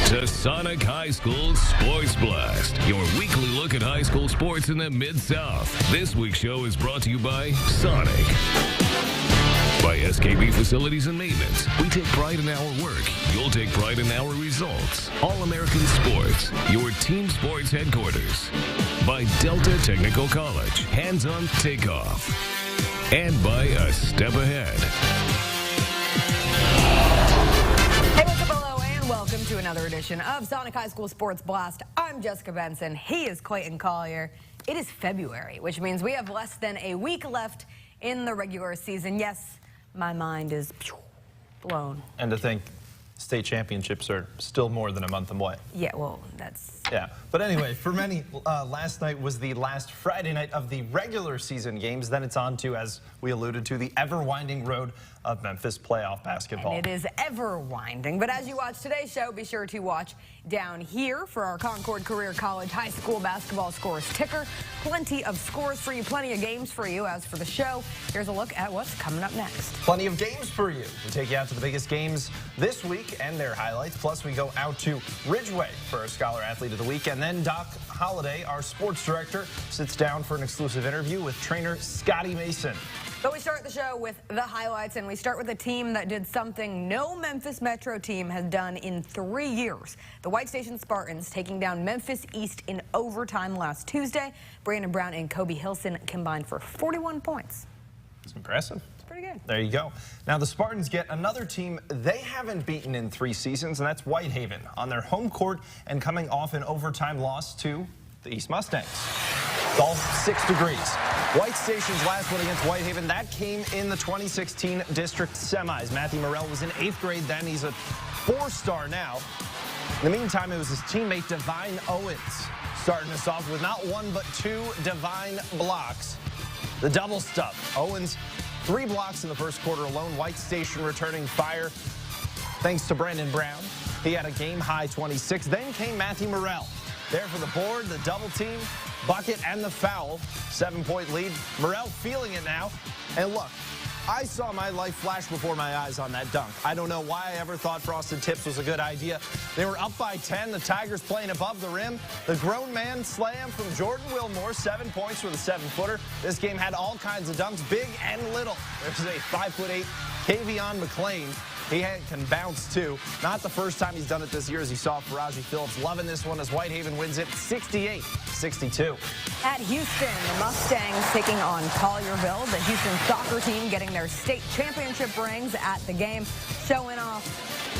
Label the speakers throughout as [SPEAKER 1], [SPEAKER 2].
[SPEAKER 1] to Sonic High School Sports Blast, your weekly look at high school sports in the Mid-South. This week's show is brought to you by Sonic. By SKB Facilities and Maintenance. We take pride in our work. You'll take pride in our results. All-American Sports, your team sports headquarters. By Delta Technical College, hands-on takeoff. And by A Step Ahead.
[SPEAKER 2] Hey, what's up, hello, and welcome to another edition of Sonic High School Sports Blast. I'm Jessica Benson. He is Clayton Collier. It is February, which means we have less than a week left in the regular season. Yes, my mind is blown.
[SPEAKER 3] And to think state championships are still more than a month away.
[SPEAKER 2] Yeah, well, that's...
[SPEAKER 3] Yeah, but anyway, for many, last night was the last Friday night of the regular season games. Then it's on to, as we alluded to, the ever-winding road of Memphis playoff basketball.
[SPEAKER 2] And it is ever-winding. But as you watch today's show, be sure to watch down here for our Concord Career College High School basketball scores ticker. Plenty of scores for you, plenty of games for you. As for the show, here's a look at what's coming up next.
[SPEAKER 3] Plenty of games for you. We take you out to the biggest games this week and their highlights. Plus, we go out to Ridgeway for our Scholar Athlete of the Week. And then Doc Holliday, our sports director, sits down for an exclusive interview with trainer Scotty Mason.
[SPEAKER 2] But we start the show with the highlights, and we start with a team that did something no Memphis Metro team has done in 3 years. The White Station Spartans taking down Memphis East in overtime last Tuesday. Brandon Brown and Kobe Hilson combined for 41 points.
[SPEAKER 3] It's impressive.
[SPEAKER 2] Pretty good.
[SPEAKER 3] There you go. Now the Spartans get another team they haven't beaten in 3 seasons, and that's Whitehaven on their home court and coming off an overtime loss to the East Mustangs. It's all 6 degrees. White Station's last one against Whitehaven, that came in the 2016 district semis. Matthew Morrell was in 8th grade then. He's a 4-star now. In the meantime, it was his teammate Divine Owens starting us off with not 1 but 2 Divine blocks. The double stuff. Owens 3 blocks in the first quarter alone. White Station returning fire thanks to Brandon Brown. He had a game-high 26. Then came Matthew Morrell. There for the board, the double team, bucket, and the foul. 7-point lead. Morrell feeling it now. And look, I saw my life flash before my eyes on that dunk. I don't know why I ever thought frosted tips was a good idea. They were up by 10. The Tigers playing above the rim. The grown man slam from Jordan Wilmore, 7 points for the 7-footer. This game had all kinds of dunks, big and little. There's a 5'8" Kavion McLean. He can bounce, too. Not the first time he's done it this year, as you saw Faraji Phillips loving this one as Whitehaven wins it 68-62.
[SPEAKER 2] At Houston, the Mustangs taking on Collierville. The Houston soccer team getting their state championship rings at the game, showing off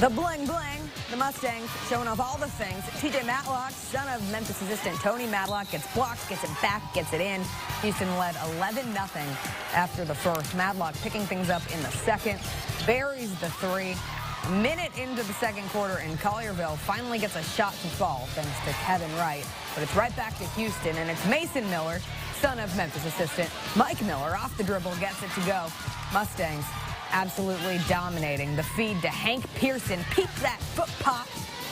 [SPEAKER 2] the bling-bling. The Mustangs showing off all the things. TJ Matlock, son of Memphis assistant Tony Matlock, gets blocked, gets it back, gets it in. Houston led 11-0 after the first. Matlock picking things up in the second, buries the 3. Minute into the second quarter, and Collierville finally gets a shot to fall thanks to Kevin Wright. But it's right back to Houston, and it's Mason Miller, son of Memphis assistant Mike Miller, off the dribble, gets it to go. Mustangs absolutely dominating. The feed to Hank Pearson. Peep that foot pop.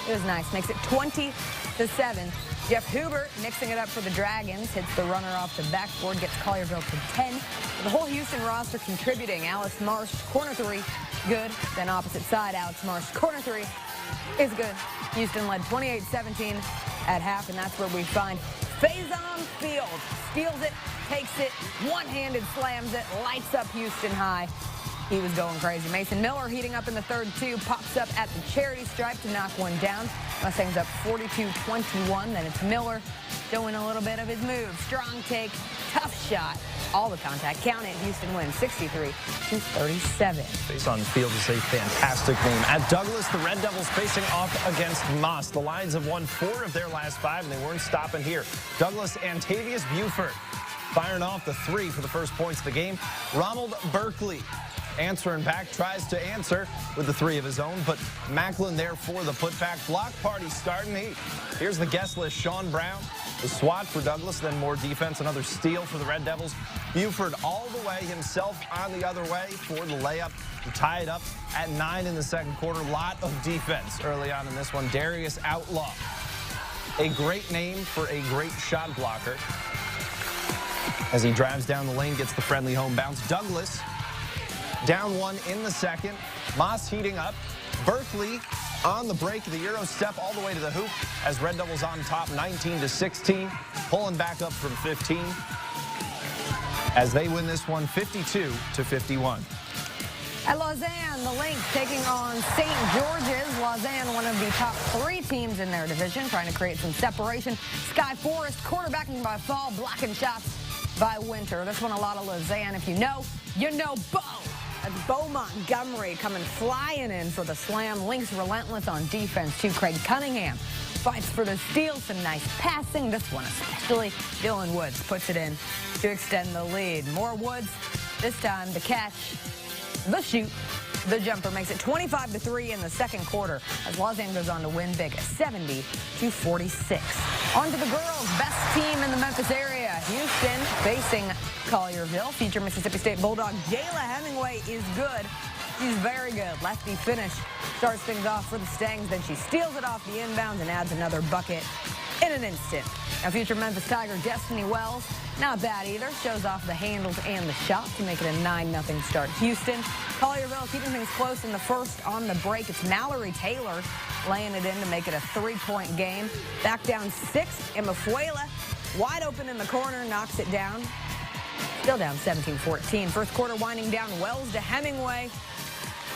[SPEAKER 2] It was nice. Makes it 20-7. Jeff Hubert mixing it up for the Dragons. Hits the runner off the backboard. Gets Collierville to 10. The whole Houston roster contributing. Alice Marsh, corner 3. Good. Then opposite side, Alex Marsh, corner 3 is good. Houston led 28-17 at half, and that's where we find Faison Field. Steals it, takes it, one-handed slams it, lights up Houston High. He was going crazy. Mason Miller heating up in the third, too. Pops up at the charity stripe to knock one down. Mustangs up 42-21. Then it's Miller showing a little bit of his move. Strong take, tough shot. All the contact. Count it. Houston wins 63-37.
[SPEAKER 3] Faison Field is a fantastic name. At Douglas, the Red Devils facing off against Moss. The Lions have won 4 of their last 5, and they weren't stopping here. Douglas, Antavius Buford firing off the 3 for the first points of the game. Ronald Berkeley answering back, tries to answer with the 3 of his own, but Macklin there for the putback. Block party starting. Here's the guest list. Sean Brown, the swat for Douglas, then more defense, another steal for the Red Devils. Buford all the way, himself on the other way for the layup to tie it up at 9 in the second quarter. Lot of defense early on in this one. Darius Outlaw, a great name for a great shot blocker. As he drives down the lane, gets the friendly home bounce. Douglas down 1 in the second. Moss heating up. Berkeley On the break, the Euro step all the way to the hoop as Red Devils on top 19-16, pulling back up from 15 as they win this one 52-51.
[SPEAKER 2] At Lausanne, the Lynx taking on St. George's. Lausanne, one of the top 3 teams in their division, trying to create some separation. Sky Forest quarterbacking by Fall, blocking shots by Winter. This one a lot of Lausanne. If you know Bo. That's Bo Montgomery coming flying in for the slam. Lynx relentless on defense too. Craig Cunningham fights for the steal. Some nice passing. This one especially. Dylan Woods puts it in to extend the lead. More Woods, this time the catch. The shoot, the jumper makes it 25-3 in the second quarter as Lausanne goes on to win big at 70-46. On to the girls, best team in the Memphis area. Houston facing Collierville. Future Mississippi State Bulldog Jayla Hemingway is good. She's very good. Lefty finish starts things off for the Stangs. Then she steals it off the inbounds and adds another bucket in an instant. Now, future Memphis Tiger Destiny Wells, not bad either. Shows off the handles and the shot to make it a 9-0 start. Houston, Collierville keeping things close in the first. On the break, it's Mallory Taylor laying it in to make it a 3-point game. Back down 6, Emafuela wide open in the corner, knocks it down. Still down 17-14. First quarter winding down. Wells to Hemingway.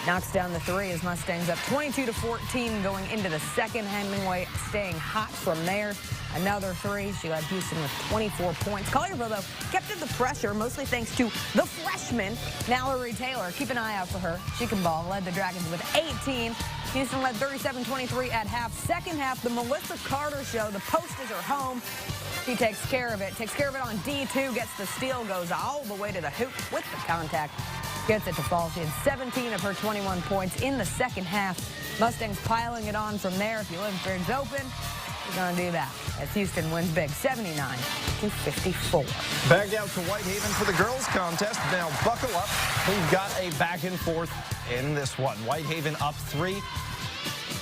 [SPEAKER 2] Knocks down the 3 as Mustangs up 22-14 going into the second. Hemingway staying hot from there. Another 3. She led Houston with 24 points. Collierville, though, kept up the pressure, mostly thanks to the freshman, Mallory Taylor. Keep an eye out for her. She can ball. Led the Dragons with 18. Houston led 37-23 at half. Second half, the Melissa Carter show. The post is her home. She takes care of it. Takes care of it on D2. Gets the steal. Goes all the way to the hoop with the contact. Gets it to fall. She had 17 of her 21 points in the second half. Mustangs piling it on from there. If you leave things open, you're going to do that. As Houston wins big, 79-54.
[SPEAKER 3] Back out to Whitehaven for the girls contest. Now buckle up. We've got a back and forth in this one. Whitehaven up 3.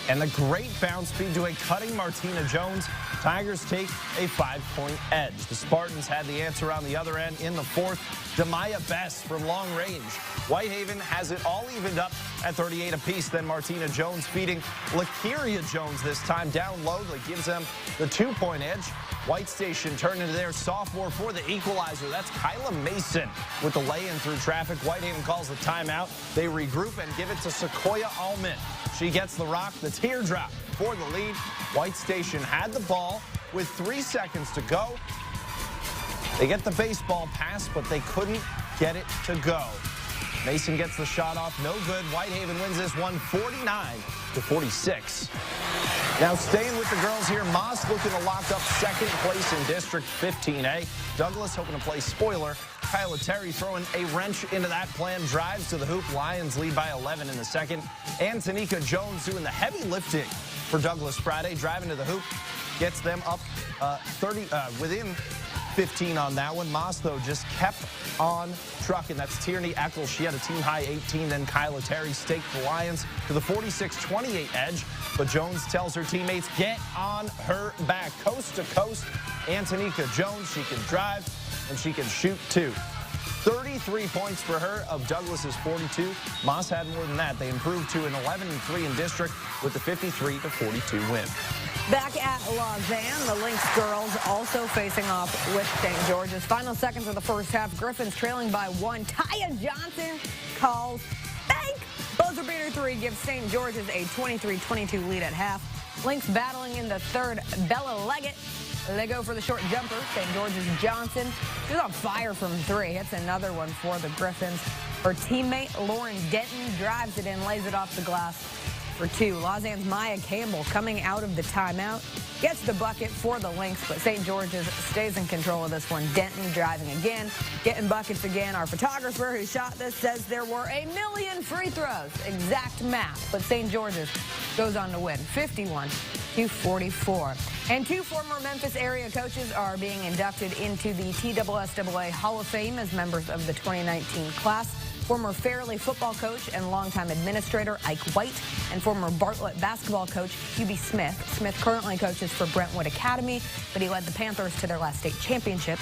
[SPEAKER 3] And the great bounce speed to a cutting Martina Jones. Tigers take a 5-point edge. The Spartans had the answer on the other end in the fourth. Demaya Best from long range. Whitehaven has it all evened up at 38 apiece. Then Martina Jones feeding Lakeria Jones this time down low. That gives them the 2-point edge. White Station turned into their sophomore for the equalizer. That's Kyla Mason with the lay-in through traffic. Whitehaven calls the timeout. They regroup and give it to Sequoia Allman. She gets the rock, the teardrop for the lead. White Station had the ball with 3 seconds to go. They get the baseball pass, but they couldn't get it to go. Mason gets the shot off, no good. Whitehaven wins this one 49-46. Now staying with the girls here, Moss looking to lock up second place in District 15A. Douglas hoping to play spoiler. Kyla Terry throwing a wrench into that plan. Drives to the hoop. Lions lead by 11 in the second. And Tanika Jones doing the heavy lifting for Douglas Friday. Driving to the hoop. Gets them up within 15 on that one. Moss, though, just kept on trucking. That's Tierney Eccles. She had a team-high 18. Then Kyla Terry staked the Lions to the 46-28 edge. But Jones tells her teammates, get on her back. Coast to coast, Antonika Jones. She can drive, and she can shoot, too. 33 points for her of Douglas's 42. Moss had more than that. They improved to an 11-3 in district with the 53-42 win.
[SPEAKER 2] Back at Lausanne, the Lynx girls also facing off with St. George's. Final seconds of the first half. Griffins trailing by 1. Taya Johnson calls bank. Buzzer beater 3 gives St. George's a 23-22 lead at half. Lynx battling in the third. Bella Leggett. They go for the short jumper. St. George's Johnson. She's on fire from 3. Hits another one for the Griffins. Her teammate, Lauren Denton, drives it in, lays it off the glass for 2. Lausanne's Maya Campbell coming out of the timeout. Gets the bucket for the Lynx, but St. George's stays in control of this one. Denton driving again, getting buckets again. Our photographer who shot this says there were 1,000,000 free throws. Exact math, but St. George's goes on to win 51-44. And 2 former Memphis area coaches are being inducted into the TSSAA Hall of Fame as members of the 2019 class. Former Fairleigh football coach and longtime administrator Ike White, and former Bartlett basketball coach Hubie Smith. Smith currently coaches for Brentwood Academy, but he led the Panthers to their last state championship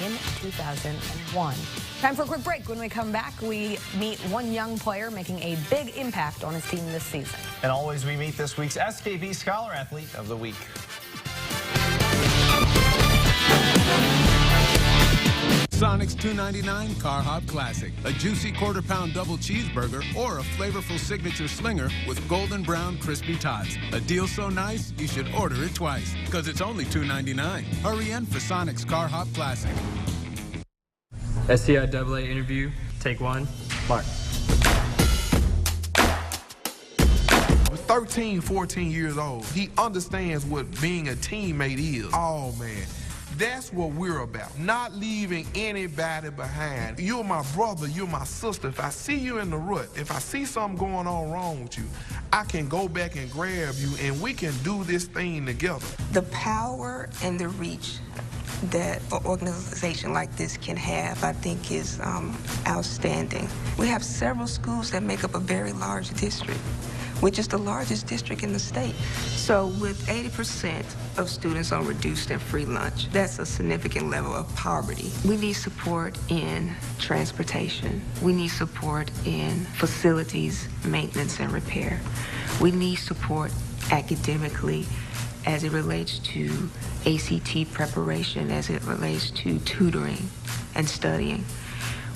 [SPEAKER 2] in 2001. Time for a quick break. When we come back, we meet one young player making a big impact on his team this season.
[SPEAKER 3] And always we meet this week's SKB Scholar Athlete of the Week.
[SPEAKER 4] Sonic's $2.99 Car Hop Classic. A juicy quarter-pound double cheeseburger or a flavorful signature slinger with golden brown crispy tots. A deal so nice, you should order it twice, because it's only $2.99. Hurry in for Sonic's Car Hop Classic.
[SPEAKER 5] SCIAA interview, take one. Mark.
[SPEAKER 6] 13, 14 years old. He understands what being a teammate is. Oh, man. That's what we're about, not leaving anybody behind. You're my brother, you're my sister. If I see you in the rut, if I see something going on wrong with you, I can go back and grab you and we can do this thing together.
[SPEAKER 7] The power and the reach that an organization like this can have, I think, is outstanding. We have several schools that make up a very large district, which is the largest district in the state. So with 80% of students on reduced and free lunch, that's a significant level of poverty. We need support in transportation. We need support in facilities, maintenance, and repair. We need support academically as it relates to ACT preparation, as it relates to tutoring and studying.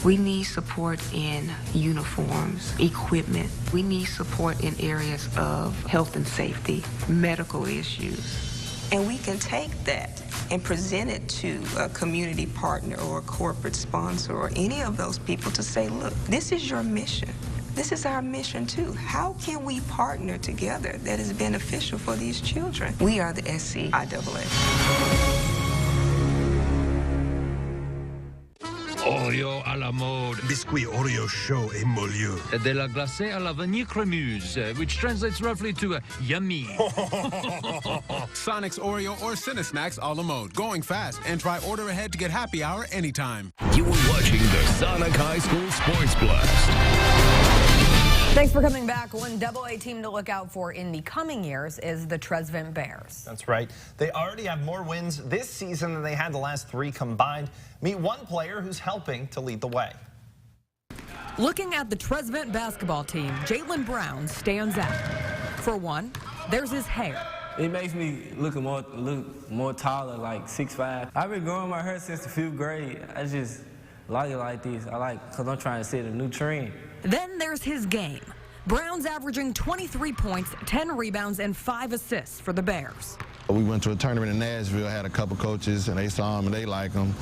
[SPEAKER 7] We need support in uniforms, equipment. We need support in areas of health and safety, medical issues. And we can take that and present it to a community partner or a corporate sponsor or any of those people to say, look, this is your mission. This is our mission too. How can we partner together that is beneficial for these children? We are the SCIAA.
[SPEAKER 8] Oreo à la mode.
[SPEAKER 9] Biscuit Oreo chaud et moelleux.
[SPEAKER 8] De la glacée à la vanille crémeuse, which translates roughly to yummy.
[SPEAKER 4] Sonic's Oreo or Cinesnacks a la mode. Going fast and try order ahead to get happy hour anytime.
[SPEAKER 1] You are watching the Sonic High School Sports Blast.
[SPEAKER 2] Thanks for coming back. One AA team to look out for in the coming years is the Trezevant Bears.
[SPEAKER 3] That's right. They already have more wins this season than they had the last 3 combined. Meet one player who's helping to lead the way.
[SPEAKER 2] Looking at the Trezevant basketball team, Jalen Brown stands out. For one, there's his hair.
[SPEAKER 5] It makes me look more taller, like 6'5". I've been growing my hair since the 5th grade. I just like it like this. Because I'm trying to set a new trend.
[SPEAKER 2] Then there's his game. Brown's averaging 23 points, 10 rebounds, and 5 assists for the Bears.
[SPEAKER 10] We went to a tournament in Nashville, had a couple coaches, and they saw him and they liked him.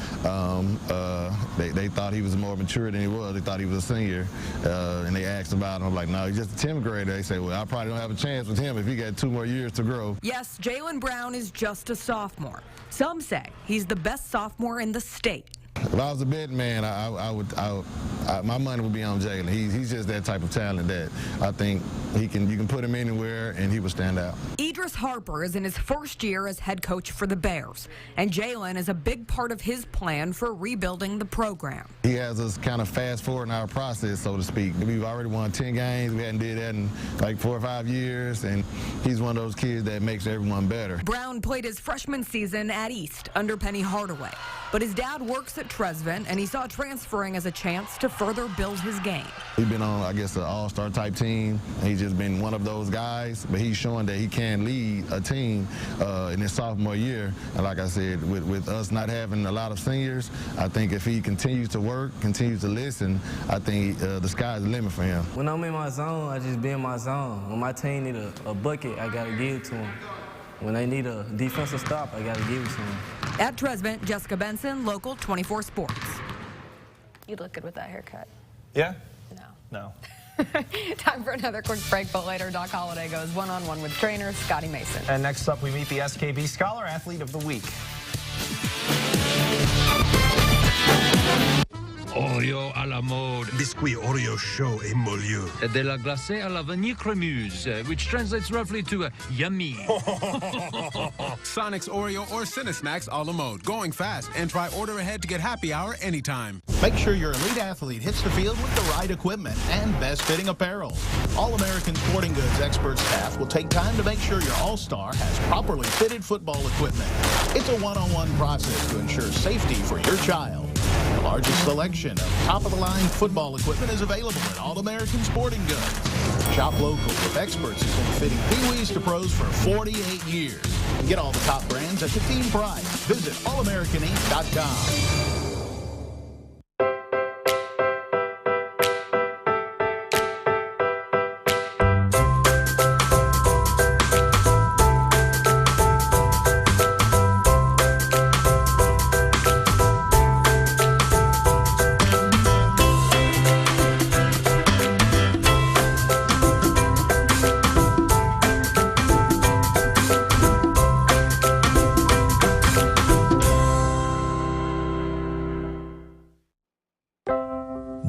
[SPEAKER 10] They thought he was more mature than he was. They thought he was a senior, and they asked about him. I'm like, no, he's just a 10th grader. They say, well, I probably don't have a chance with him if he got 2 more years to grow.
[SPEAKER 2] Yes, Jalen Brown is just a sophomore. Some say he's the best sophomore in the state.
[SPEAKER 10] If I was a betting man, my money would be on Jalen. He's just that type of talent that I think you can put him anywhere and he would stand out.
[SPEAKER 2] Idris Harper is in his first year as head coach for the Bears, and Jalen is a big part of his plan for rebuilding the program.
[SPEAKER 10] He has us kind of fast forward in our process, so to speak. We've already won 10 games. We hadn't did that in like 4 or 5 years, and he's one of those kids that makes everyone better.
[SPEAKER 2] Brown played his freshman season at East under Penny Hardaway, but his dad works at Trezevant, and he saw transferring as a chance to further build his game.
[SPEAKER 10] He's been on, I guess, an all-star type team. He's just been one of those guys, but he's showing that he can lead a team in his sophomore year. And like I said, with us not having a lot of seniors, I think if he continues to work, continues to listen, I think the sky's the limit for him.
[SPEAKER 5] When I'm in my zone, I just be in my zone. When my team need a bucket, I got to give it to them. When they need a defensive stop, I got to give it to them.
[SPEAKER 2] At Trezevant, Jessica Benson, Local 24 Sports. You look good with that haircut.
[SPEAKER 3] Yeah?
[SPEAKER 2] No.
[SPEAKER 3] No.
[SPEAKER 2] Time for another quick break, but later Doc Holliday goes one-on-one with trainer Scotty Mason.
[SPEAKER 3] And next up, we meet the SKB Scholar Athlete of the Week.
[SPEAKER 8] Oreo à la mode.
[SPEAKER 9] Biscuit Oreo chaud et moelleux.
[SPEAKER 8] De la glacée à la vanille crémeuse, which translates roughly to yummy.
[SPEAKER 4] Sonic's Oreo or Cinesnacks a la mode. Going fast and try order ahead to get happy hour anytime.
[SPEAKER 11] Make sure your elite athlete hits the field with the right equipment and best fitting apparel. All-American Sporting Goods expert staff will take time to make sure your all-star has properly fitted football equipment. It's a one-on-one process to ensure safety for your child. The largest selection of top-of-the-line football equipment is available at All-American Sporting Goods. Shop local with experts who've been fitting Pee-wees to pros for 48 years. And get all the top brands at the team price. Visit allamericaninked.com.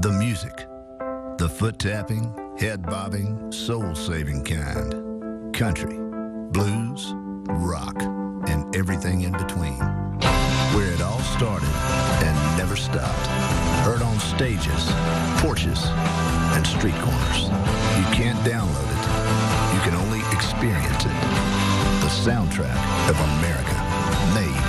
[SPEAKER 12] The music, the foot-tapping, head-bobbing, soul-saving kind. Country, blues, rock, and everything in between. Where it all started and never stopped. Heard on stages, porches, and street corners. You can't download it. You can only experience it. The soundtrack of America, made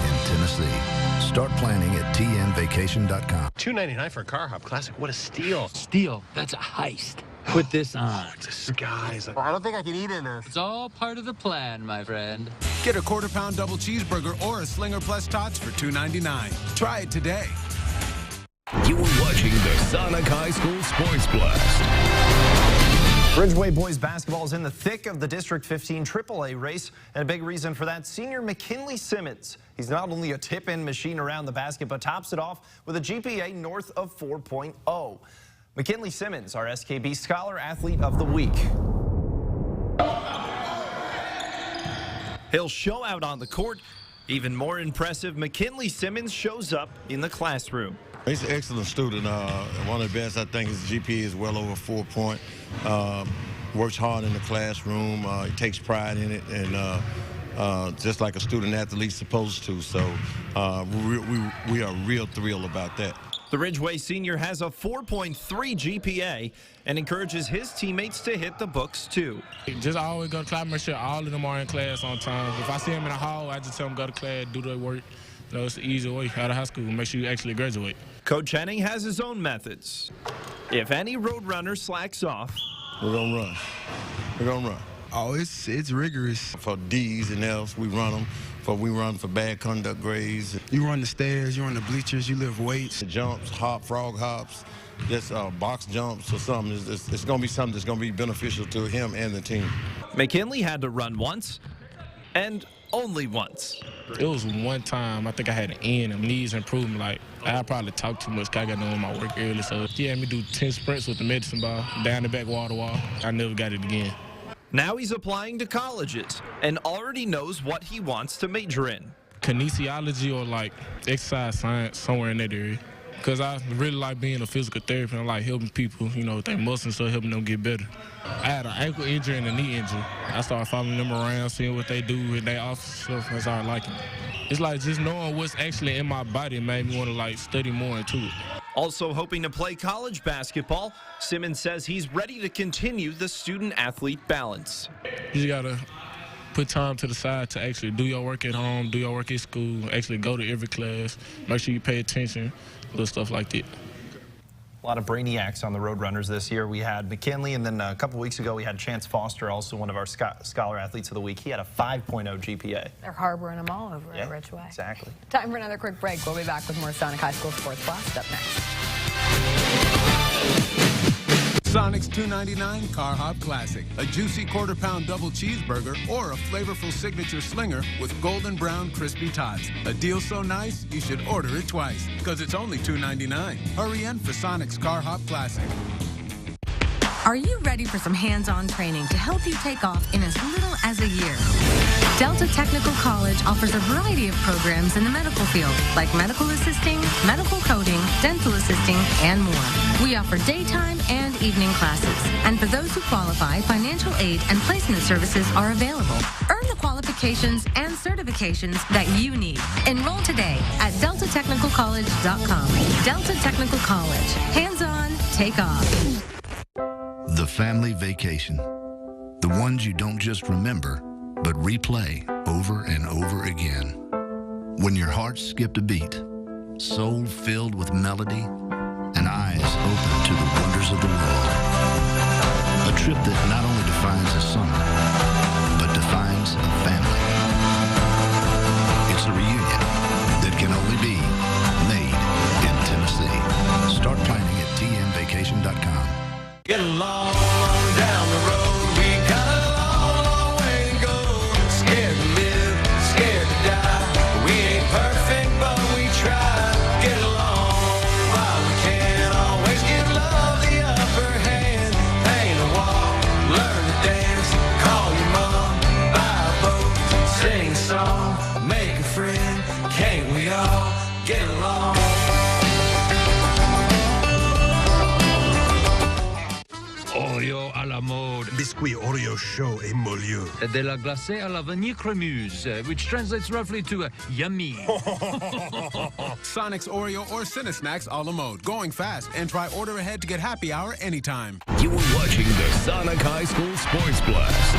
[SPEAKER 12] in Tennessee. Start planning at tnvacation.com.
[SPEAKER 13] $2.99 for a Car Hop Classic. What a steal.
[SPEAKER 8] Steal? That's a heist. Put this on.
[SPEAKER 13] Disguise. I don't think I can eat in this.
[SPEAKER 8] It's all part of the plan, my friend.
[SPEAKER 4] Get a quarter-pound double cheeseburger or a Slinger Plus Tots for $2.99. Try it today.
[SPEAKER 1] You are watching the Sonic High School Sports Blast.
[SPEAKER 3] Ridgeway boys basketball is in the thick of the District 15 AAA race, and a big reason for that, senior McKinley Simmons. He's not only a tip-in machine around the basket, but tops it off with a GPA north of 4.0. McKinley Simmons, our SKB Scholar Athlete of the Week. He'll show out on the court. Even more impressive, McKinley Simmons shows up in the classroom.
[SPEAKER 10] He's an excellent student. One of the best, I think, his GPA is well over 4 point. Works hard in the classroom. He takes pride in it, and just like a student athlete's supposed to. So we are real thrilled about that.
[SPEAKER 3] The Ridgeway senior has a 4.3 GPA and encourages his teammates to hit the books too.
[SPEAKER 14] Just always go to class, make sure all of them are in class on time. If I see them in the hall, I just tell them go to class, do their work. You know, it's the easy way out of high school, make sure you actually graduate.
[SPEAKER 3] Coach Henning has his own methods. If any Roadrunner slacks off,
[SPEAKER 10] we're gonna run. We're gonna run.
[SPEAKER 6] Oh, it's rigorous.
[SPEAKER 10] For D's and F's, we run them. We run for bad conduct grades.
[SPEAKER 6] You run the stairs, you run the bleachers, you lift weights.
[SPEAKER 10] Jumps, frog hops, just box jumps or something. It's going to be something that's going to be beneficial to him and the team.
[SPEAKER 3] McKinley had to run once and only once.
[SPEAKER 14] It was one time, I think I had an N and knees improvement. Like, I probably talked too much because I got doing my work early. So he had me do 10 sprints with the medicine ball, down the back wall to wall. I never got it again.
[SPEAKER 3] Now he's applying to colleges and already knows what he wants to major in.
[SPEAKER 14] Kinesiology or like exercise science, somewhere in that area. Because I really like being a physical therapist and I like helping people, you know, with their muscles, so helping them get better. I had an ankle injury and a knee injury. I started following them around, seeing what they do with their office stuff, and I started liking it. It's like just knowing what's actually in my body made me want to like study more into it.
[SPEAKER 3] Also hoping to play college basketball, Simmons says he's ready to continue the student-athlete balance.
[SPEAKER 14] You just gotta put time to the side to actually do your work at home, do your work at school, actually go to every class, make sure you pay attention, little stuff like that.
[SPEAKER 3] A lot of brainiacs on the Roadrunners this year. We had McKinley, and then a couple weeks ago we had Chance Foster, also one of our Scholar Athletes of the Week. He had a 5.0 GPA.
[SPEAKER 2] They're harboring them all over at Ridgeway.
[SPEAKER 3] Exactly.
[SPEAKER 2] Time for another quick break. We'll be back with more Sonic High School Sports Blast up next.
[SPEAKER 4] Sonic's $2.99 Car Hop Classic. A juicy quarter-pound double cheeseburger or a flavorful signature slinger with golden brown crispy tots. A deal so nice, you should order it twice, because it's only $2.99. Hurry in for Sonic's Car Hop Classic.
[SPEAKER 15] Are you ready for some hands-on training to help you take off in as little as a year? Delta Technical College offers a variety of programs in the medical field, like medical assisting, medical coding, dental assisting, and more. We offer daytime and evening classes. And for those who qualify, financial aid and placement services are available. Earn the qualifications and certifications that you need. Enroll today at deltatechnicalcollege.com. Delta Technical College. Hands-on, take off.
[SPEAKER 12] The family vacation. The ones you don't just remember, but replay over and over again. When your heart skipped a beat, soul filled with melody, and eyes open to the wonders of the world. A trip that not only defines a summer, but defines a family. It's a reunion that can only be made in Tennessee. Start planning at tnvacation.com.
[SPEAKER 16] Get along down the road. We got a long, long way to go. Scared to live, scared to die. We ain't perfect, but we try. Get along while we can. Always give love the upper hand. Paint a wall, learn to dance. Call your mom, buy a boat, sing a song, make a friend. Can't we all get along?
[SPEAKER 8] Oreo à la mode.
[SPEAKER 9] Biscuit Oreo chaud et moelleux.
[SPEAKER 8] De la glacée à la vanille crémeuse, which translates roughly to yummy.
[SPEAKER 4] Sonic's Oreo or Cinesnacks a la mode. Going fast and try order ahead to get happy hour anytime.
[SPEAKER 1] You are watching the Sonic High School Sports Blast.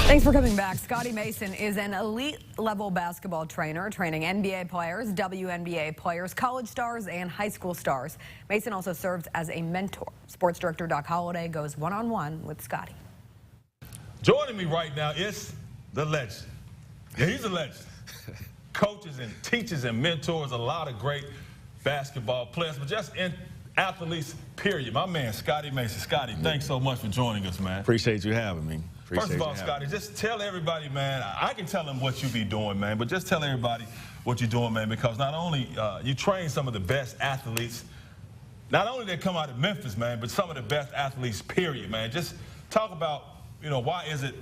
[SPEAKER 2] Thanks for coming back. Scotty Mason is an elite-level basketball trainer, training NBA players, WNBA players, college stars, and high school stars. Mason also serves as a mentor. Sports director Doc Holliday goes one-on-one with Scotty.
[SPEAKER 17] Joining me right now is the legend. Yeah, he's a legend. Coaches and teachers and mentors a lot of great basketball players, but just in athletes, period. My man, Scotty Mason. Scotty, thanks so much for joining us, man.
[SPEAKER 18] Appreciate you having me.
[SPEAKER 17] First of all, Scotty, just tell everybody, man, I can tell them what you be doing, man, but just tell everybody what you're doing, man, because not only you train some of the best athletes, not only they come out of Memphis, man, but some of the best athletes, period, man. Just talk about, you know, why is it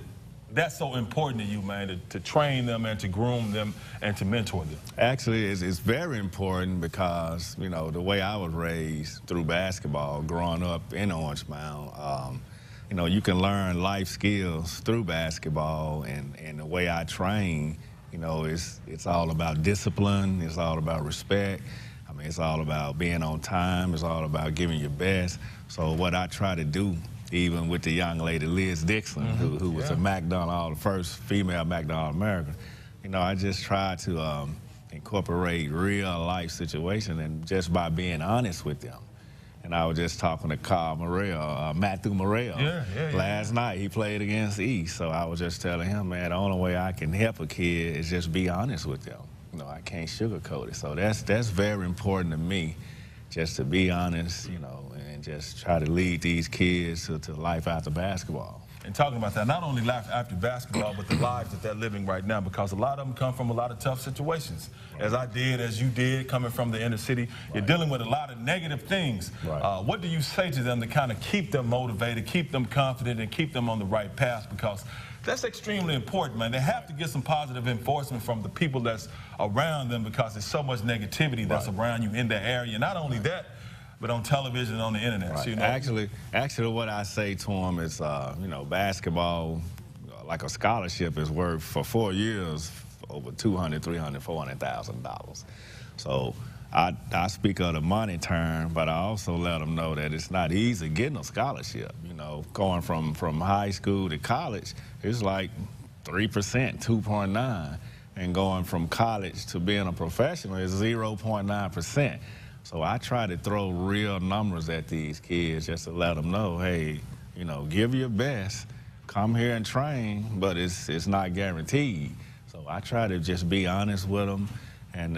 [SPEAKER 17] that's so important to you, man, to train them and to groom them and to mentor them?
[SPEAKER 18] Actually, it's very important because, you know, the way I was raised through basketball, growing up in Orange Mound, you know, you can learn life skills through basketball, and the way I train, you know, it's all about discipline, it's all about respect. I mean, it's all about being on time, it's all about giving your best. So what I try to do, even with the young lady, Liz Dixon, who was a McDonald, the first female McDonald American, you know, I just try to incorporate real life situations, and just by being honest with them. And I was just talking to Carl Morrell, Matthew Morrell, last night. He played against East, so I was just telling him, man, the only way I can help a kid is just be honest with them. You know, I can't sugarcoat it. So that's very important to me, just to be honest, you know, and just try to lead these kids to life after basketball.
[SPEAKER 17] And talking about that, not only life after basketball, but the lives that they're living right now, because a lot of them come from a lot of tough situations. As I did, as you did, coming from the inner city, you're dealing with a lot of negative things. What do you say to them to kind of keep them motivated, keep them confident, and keep them on the right path? Because that's extremely important, man. They have to get some positive enforcement from the people that's around them, because there's so much negativity that's around you in that area. Not only that, but on television and on the internet. So, you know,
[SPEAKER 18] actually, what I say to them is, you know, basketball, like a scholarship, is worth for 4 years over $200,000, $300,000, $400,000. So I speak of the money term, but I also let them know that it's not easy getting a scholarship. You know, going from high school to college, it's like 3%, 2.9, and going from college to being a professional is 0.9%. So I try to throw real numbers at these kids just to let them know, hey, you know, give your best, come here and train, but it's not guaranteed. So I try to just be honest with them, and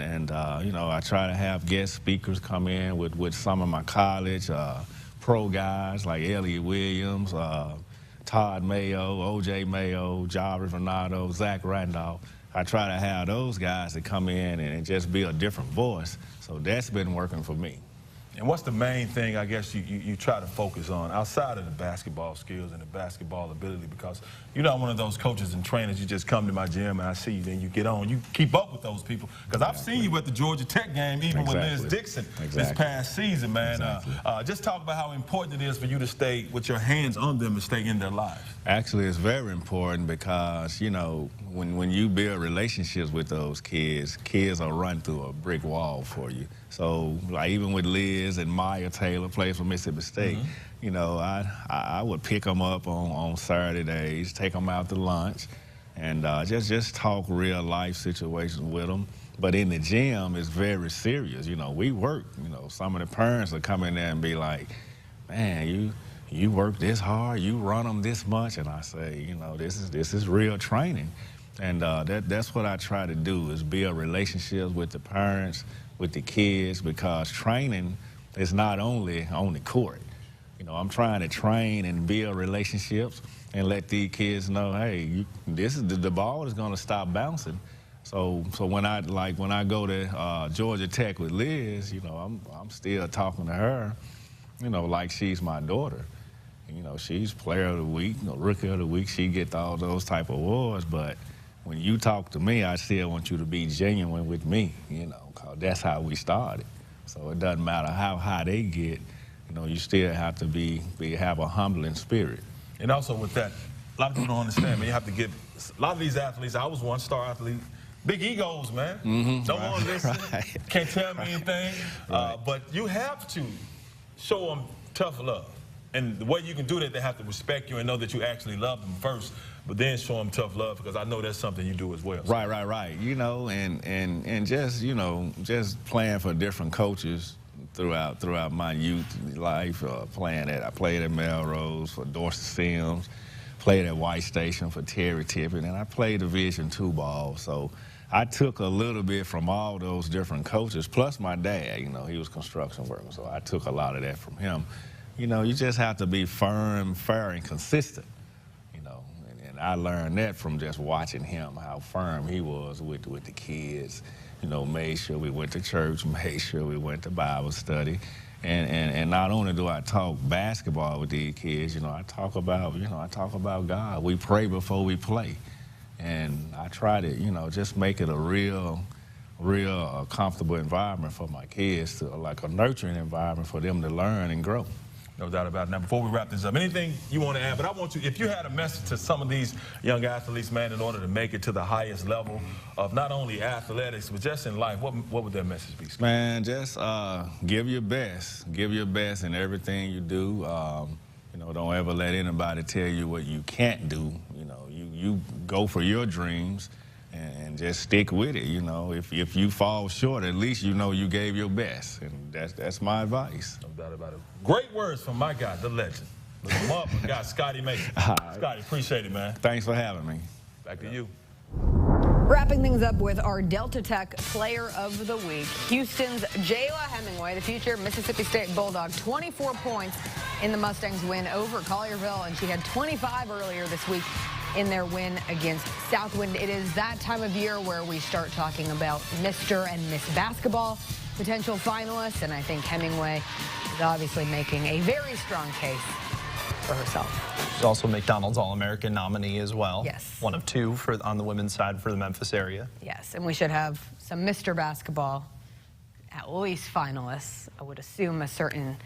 [SPEAKER 18] you know, I try to have guest speakers come in with some of my college pro guys like Elliot Williams, Todd Mayo, O.J. Mayo, Jarvis Renato, Zach Randolph. I try to have those guys to come in and just be a different voice. So that's been working for me.
[SPEAKER 17] And what's the main thing, I guess, you try to focus on outside of the basketball skills and the basketball ability? Because you're not one of those coaches and trainers, you just come to my gym and I see you, then you get on. You keep up with those people. Because I've seen you at the Georgia Tech game, even with Liz Dixon this past season, man. Just talk about how important it is for you to stay with your hands on them and stay in their lives.
[SPEAKER 18] Actually, it's very important because, you know, when you build relationships with those kids will run through a brick wall for you. So, like, even with Liz and Maya Taylor, plays for Mississippi State, you know, I would pick them up on Saturdays, take them out to lunch, and just talk real life situations with them. But in the gym, it's very serious. You know, we work. You know, some of the parents will come in there and be like, man, you work this hard, you run them this much, and I say, you know, this is real training. And that's what I try to do, is build relationships with the parents, with the kids, because training is not only on the court. You know, I'm trying to train and build relationships and let these kids know, hey, the ball is going to stop bouncing. So when I go to Georgia Tech with Liz, you know, I'm still talking to her, you know, like she's my daughter. You know, she's Player of the Week, you know, Rookie of the Week. She gets all those type of awards, but when you talk to me, I still want you to be genuine with me, you know, because that's how we started. So it doesn't matter how high they get, you know, you still have to have a humbling spirit.
[SPEAKER 17] And also with that, a lot of people don't understand, man. You have to give a lot of these athletes. I was one star athlete. Big egos, man. Don't want to listen. Can't tell me anything. But you have to show them tough love. And the way you can do that, they have to respect you and know that you actually love them first, but then show them tough love, because I know that's something you do as well. So.
[SPEAKER 18] Right. You know, and just, you know, just playing for different coaches throughout my youth life. I played at Melrose for Dorsey Sims, played at White Station for Terry Tippett, and I played Division II ball. So I took a little bit from all those different coaches, plus my dad. You know, he was construction worker, so I took a lot of that from him. You know, you just have to be firm, fair, and consistent, you know. And I learned that from just watching him, how firm he was with the kids. You know, made sure we went to church, made sure we went to Bible study. And not only do I talk basketball with these kids, you know, I talk about God. We pray before we play. And I try to, you know, just make it a real comfortable environment for my kids, like a nurturing environment for them to learn and grow.
[SPEAKER 17] No doubt about it. Now, before we wrap this up, anything you want to add? But I want you, if you had a message to some of these young athletes, man, in order to make it to the highest level of not only athletics, but just in life, what would that message be, Scott?
[SPEAKER 18] Man, just give your best. Give your best in everything you do. You know, don't ever let anybody tell you what you can't do. You know, you go for your dreams and just stick with it. You know, if you fall short, at least you know you gave your best, and that's my advice.
[SPEAKER 17] No doubt about it. Great words from my guy, the legend, the mother guy, Scotty Mason. Scotty, appreciate it, man.
[SPEAKER 18] Thanks for having me.
[SPEAKER 17] Back to you.
[SPEAKER 2] Wrapping things up with our Delta Tech Player of the Week, Houston's Jayla Hemingway, the future Mississippi State Bulldog, 24 points in the Mustangs' win over Collierville, and she had 25 earlier this week in their win against Southwind. It is that time of year where we start talking about Mr. and Miss Basketball potential finalists, and I think Hemingway is obviously making a very strong case for herself.
[SPEAKER 3] She's also McDonald's All-American nominee as well.
[SPEAKER 2] Yes.
[SPEAKER 3] One of two on the women's side for the Memphis area.
[SPEAKER 2] Yes, and we should have some Mr. Basketball, at least finalists. I would assume a certain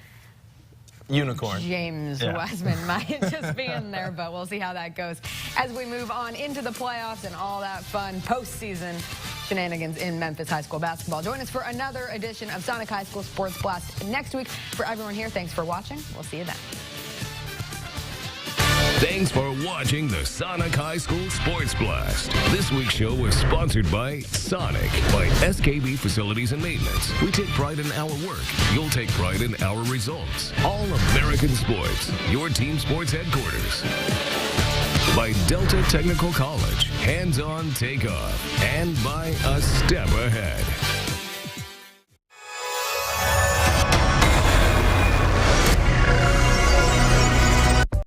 [SPEAKER 3] unicorn
[SPEAKER 2] James Wiseman might just be in there, but we'll see how that goes as we move on into the playoffs and all that fun postseason shenanigans in Memphis high school basketball. Join us for another edition of Sonic High School Sports Blast next week. For everyone here, thanks for watching. We'll see you then.
[SPEAKER 1] Thanks for watching the Sonic High School Sports Blast. This week's show was sponsored by Sonic, by SKB Facilities and Maintenance. We take pride in our work. You'll take pride in our results. All American Sports, your team sports headquarters. By Delta Technical College, hands-on takeoff. And by A Step Ahead.